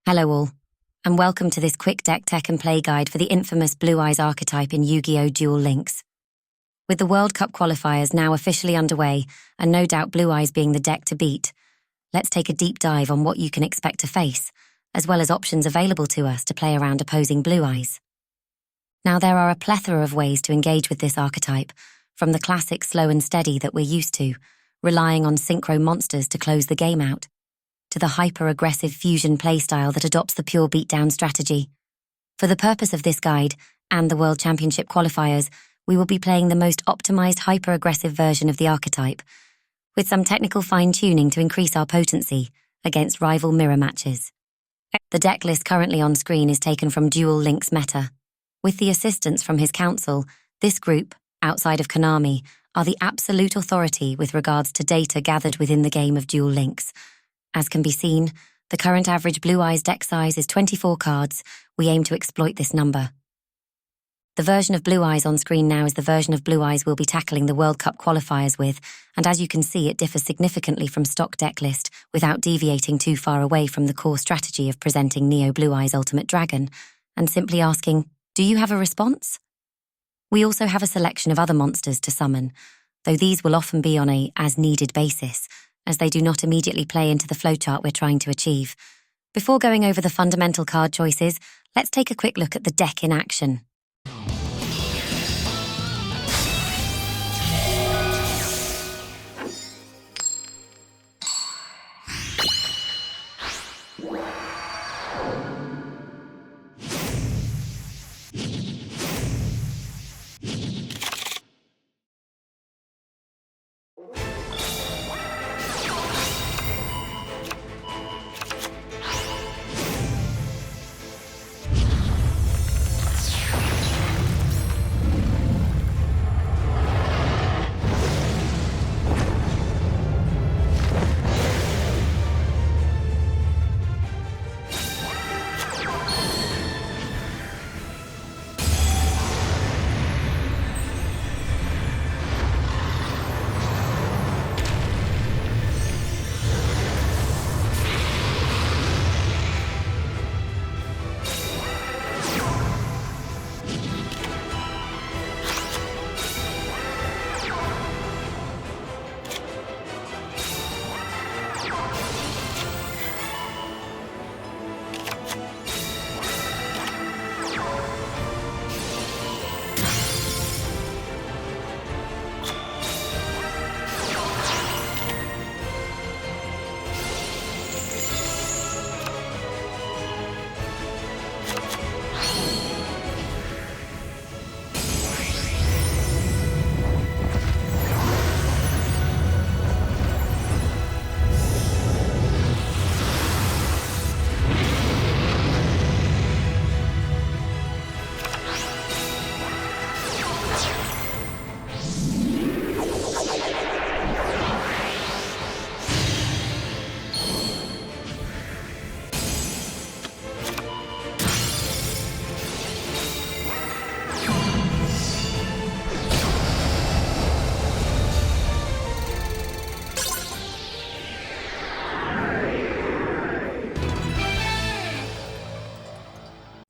Hello all, and welcome to this quick deck tech and play guide for the infamous Blue Eyes archetype in Yu-Gi-Oh! Duel-Links. With the World Cup qualifiers now officially underway, and no doubt Blue Eyes being the deck to beat, let's take a deep dive on what you can expect to face, as well as options available to us to play around opposing Blue Eyes. Now there are a plethora of ways to engage with this archetype, from the classic slow and steady that we're used to, relying on synchro monsters to close the game out, to the hyper-aggressive fusion playstyle that adopts the pure beatdown strategy. For the purpose of this guide, and the World Championship qualifiers, we will be playing the most optimized hyper-aggressive version of the archetype, with some technical fine-tuning to increase our potency against rival mirror matches. The deck list currently on screen is taken from Duel-Links meta. With the assistance from his council, this group, outside of Konami, are the absolute authority with regards to data gathered within the game of Duel-Links. As can be seen, the current average Blue Eyes deck size is 24 cards. We aim to exploit this number. The version of Blue Eyes on screen now is the version of Blue Eyes we'll be tackling the World Cup qualifiers with, and as you can see, it differs significantly from stock deck list without deviating too far away from the core strategy of presenting Neo Blue Eyes Ultimate Dragon, and simply asking, do you have a response? We also have a selection of other monsters to summon, though these will often be on a as-needed basis, as they do not immediately play into the flowchart we're trying to achieve. Before going over the fundamental card choices, let's take a quick look at the deck in action.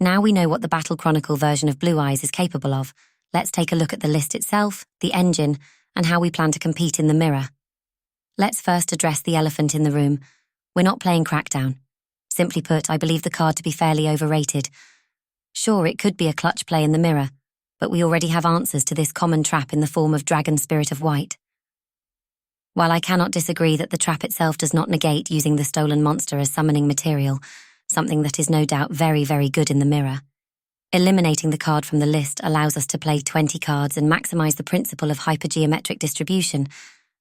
Now we know what the Battle Chronicle version of Blue Eyes is capable of. Let's take a look at the list itself, the engine, and how we plan to compete in the mirror. Let's first address the elephant in the room. We're not playing Crackdown. Simply put, I believe the card to be fairly overrated. Sure, it could be a clutch play in the mirror, but we already have answers to this common trap in the form of Dragon Spirit of White. While I cannot disagree that the trap itself does not negate using the stolen monster as summoning material, something that is no doubt very, very good in the mirror, eliminating the card from the list allows us to play 20 cards and maximize the principle of hypergeometric distribution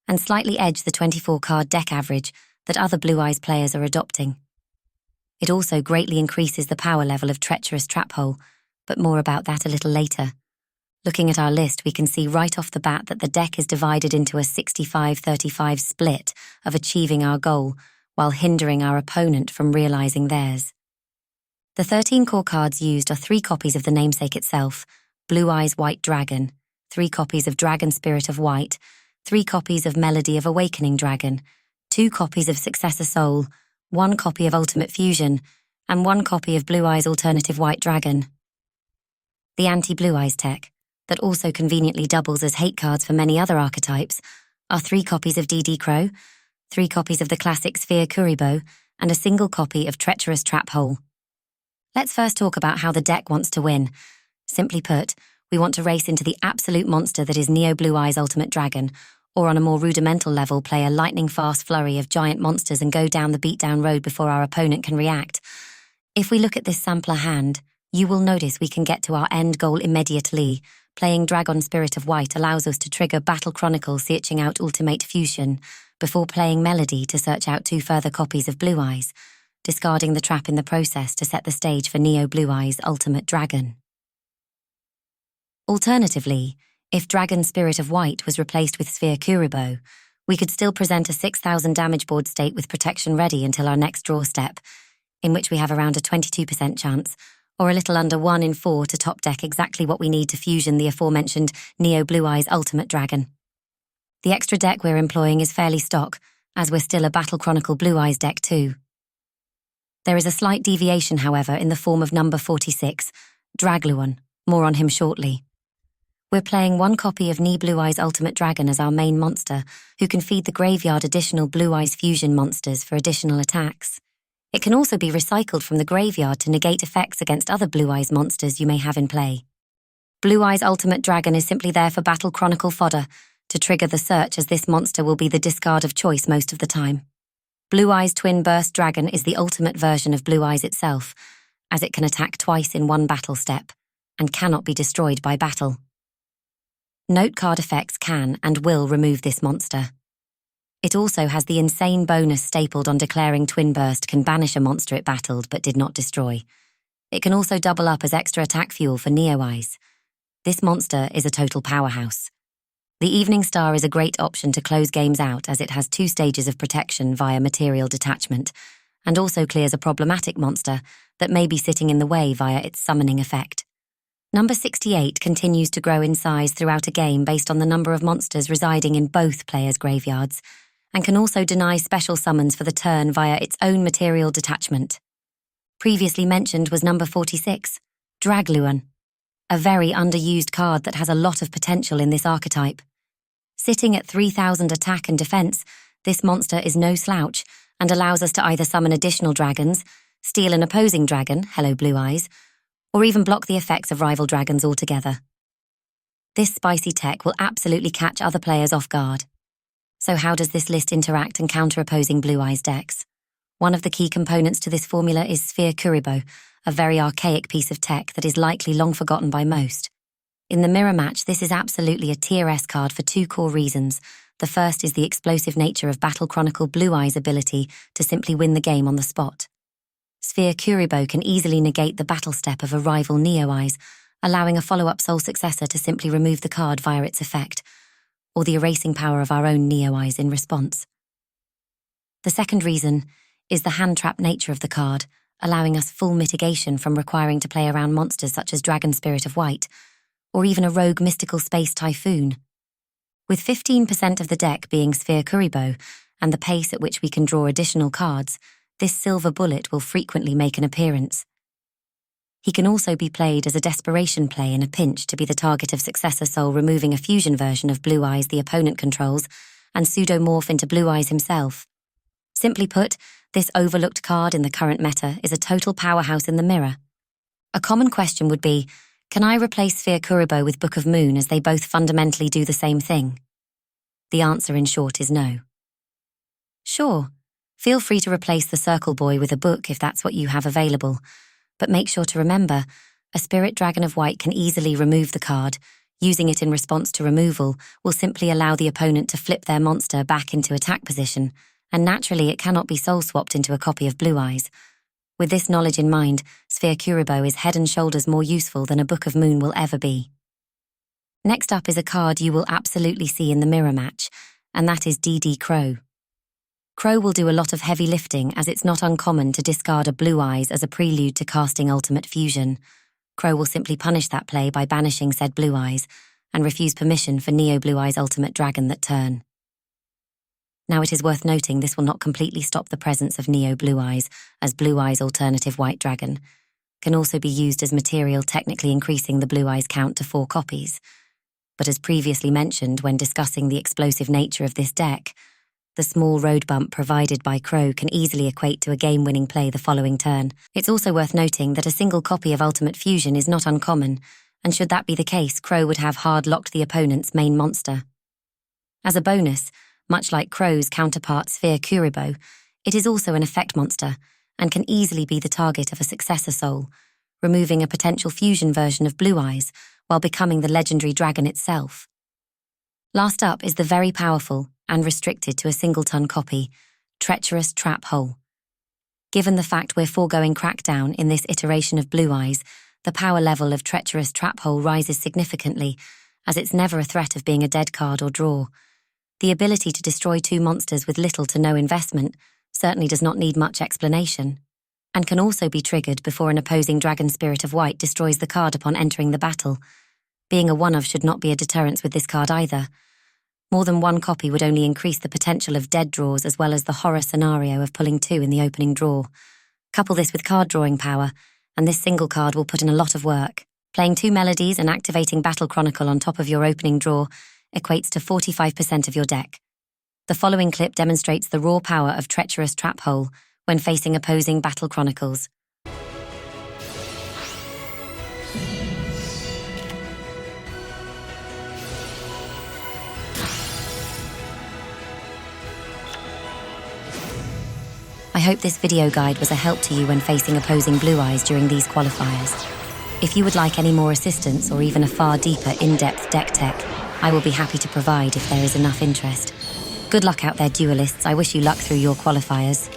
and slightly edge the 24-card deck average that other Blue Eyes players are adopting. It also greatly increases the power level of Treacherous Trap Hole, but more about that a little later. Looking at our list, we can see right off the bat that the deck is divided into a 65-35 split of achieving our goal, while hindering our opponent from realizing theirs. The 13 core cards used are 3 copies of the namesake itself, Blue Eyes White Dragon, 3 copies of Dragon Spirit of White, 3 copies of Melody of Awakening Dragon, 2 copies of Successor Soul, 1 copy of Ultimate Fusion, and 1 copy of Blue Eyes' alternative White Dragon. The anti-Blue Eyes tech, that also conveniently doubles as hate cards for many other archetypes, are 3 copies of DD Crow, 3 copies of the classic Sphere Kuriboh, and a single copy of Treacherous Trap Hole. Let's first talk about how the deck wants to win. Simply put, we want to race into the absolute monster that is Neo Blue Eyes' Ultimate Dragon, or on a more rudimental level play a lightning-fast flurry of giant monsters and go down the beatdown road before our opponent can react. If we look at this sampler hand, you will notice we can get to our end goal immediately. Playing Dragon Spirit of White allows us to trigger Battle Chronicle searching out Ultimate Fusion, before playing Melody to search out 2 further copies of Blue Eyes, discarding the trap in the process to set the stage for Neo Blue Eyes' Ultimate Dragon. Alternatively, if Dragon Spirit of White was replaced with Sphere Kuriboh, we could still present a 6,000 damage board state with protection ready until our next draw step, in which we have around a 22% chance, or a little under 1 in 4 to top deck exactly what we need to fusion the aforementioned Neo Blue Eyes' Ultimate Dragon. The extra deck we're employing is fairly stock, as we're still a Battle Chronicle Blue Eyes deck too. There is a slight deviation, however, in the form of number 46, Dragluon, more on him shortly. We're playing 1 copy of Neo Blue Eyes' Ultimate Dragon as our main monster, who can feed the graveyard additional Blue Eyes fusion monsters for additional attacks. It can also be recycled from the graveyard to negate effects against other Blue Eyes monsters you may have in play. Blue Eyes' Ultimate Dragon is simply there for Battle Chronicle fodder, to trigger the search, as this monster will be the discard of choice most of the time. Blue Eyes' Twin Burst Dragon is the ultimate version of Blue Eyes itself, as it can attack twice in 1 battle step, and cannot be destroyed by battle. Note card effects can and will remove this monster. It also has the insane bonus stapled on declaring Twin Burst can banish a monster it battled but did not destroy. It can also double up as extra attack fuel for Neo Eyes. This monster is a total powerhouse. The Evening Star is a great option to close games out, as it has 2 stages of protection via material detachment, and also clears a problematic monster that may be sitting in the way via its summoning effect. Number 68 continues to grow in size throughout a game based on the number of monsters residing in both players' graveyards, and can also deny special summons for the turn via its own material detachment. Previously mentioned was number 46, Dragluon, a very underused card that has a lot of potential in this archetype. Sitting at 3,000 attack and defense, this monster is no slouch and allows us to either summon additional dragons, steal an opposing dragon, hello Blue Eyes, or even block the effects of rival dragons altogether. This spicy tech will absolutely catch other players off guard. So how does this list interact and counter opposing Blue Eyes decks? One of the key components to this formula is Sphere Kuriboh, a very archaic piece of tech that is likely long forgotten by most. In the mirror match, this is absolutely a tier S card for 2 core reasons. The first is the explosive nature of Battle Chronicle Blue Eyes' ability to simply win the game on the spot. Sphere Kuriboh can easily negate the battle step of a rival Neo Eyes, allowing a follow-up Soul Successor to simply remove the card via its effect, or the erasing power of our own Neo Eyes in response. The second reason is the hand-trap nature of the card, allowing us full mitigation from requiring to play around monsters such as Dragon Spirit of White, or even a rogue Mystical Space Typhoon. With 15% of the deck being Sphere Kuriboh, and the pace at which we can draw additional cards, this silver bullet will frequently make an appearance. He can also be played as a desperation play in a pinch to be the target of Successor Soul, removing a fusion version of Blue Eyes the opponent controls, and pseudomorph into Blue Eyes himself. Simply put, this overlooked card in the current meta is a total powerhouse in the mirror. A common question would be, can I replace Sphere Kuriboh with Book of Moon, as they both fundamentally do the same thing? The answer in short is no. Sure, feel free to replace the Circle Boy with a book if that's what you have available, but make sure to remember, a Spirit Dragon of White can easily remove the card. Using it in response to removal will simply allow the opponent to flip their monster back into attack position, and naturally it cannot be soul-swapped into a copy of Blue Eyes. With this knowledge in mind, Sphere Kuriboh is head and shoulders more useful than a Book of Moon will ever be. Next up is a card you will absolutely see in the mirror match, and that is DD Crow. Crow will do a lot of heavy lifting, as it's not uncommon to discard a Blue Eyes as a prelude to casting Ultimate Fusion. Crow will simply punish that play by banishing said Blue Eyes, and refuse permission for Neo Blue Eyes' Ultimate Dragon that turn. Now it is worth noting this will not completely stop the presence of Neo Blue Eyes, as Blue Eyes' alternative White Dragon can also be used as material, technically increasing the Blue Eyes count to 4 copies. But as previously mentioned when discussing the explosive nature of this deck, the small road bump provided by Crow can easily equate to a game-winning play the following turn. It's also worth noting that a single copy of Ultimate Fusion is not uncommon, and should that be the case, Crow would have hard-locked the opponent's main monster. As a bonus, much like Crow's counterpart Sphere Kuribo, it is also an effect monster, and can easily be the target of a successor soul, removing a potential fusion version of Blue Eyes while becoming the legendary dragon itself. Last up is the very powerful, and restricted to a singleton copy, Treacherous Trap Hole. Given the fact we're foregoing Crackdown in this iteration of Blue Eyes, the power level of Treacherous Trap Hole rises significantly, as it's never a threat of being a dead card or draw. The ability to destroy 2 monsters with little to no investment certainly does not need much explanation, and can also be triggered before an opposing Dragon Spirit of White destroys the card upon entering the battle. Being a one-of should not be a deterrence with this card either. More than 1 copy would only increase the potential of dead draws as well as the horror scenario of pulling 2 in the opening draw. Couple this with card drawing power, and this single card will put in a lot of work. Playing 2 melodies and activating Battle Chronicle on top of your opening draw equates to 45% of your deck. The following clip demonstrates the raw power of Treacherous Trap Hole when facing opposing Battle Chronicles. I hope this video guide was a help to you when facing opposing Blue Eyes during these qualifiers. If you would like any more assistance or even a far deeper in-depth deck tech, I will be happy to provide if there is enough interest. Good luck out there, duelists. I wish you luck through your qualifiers.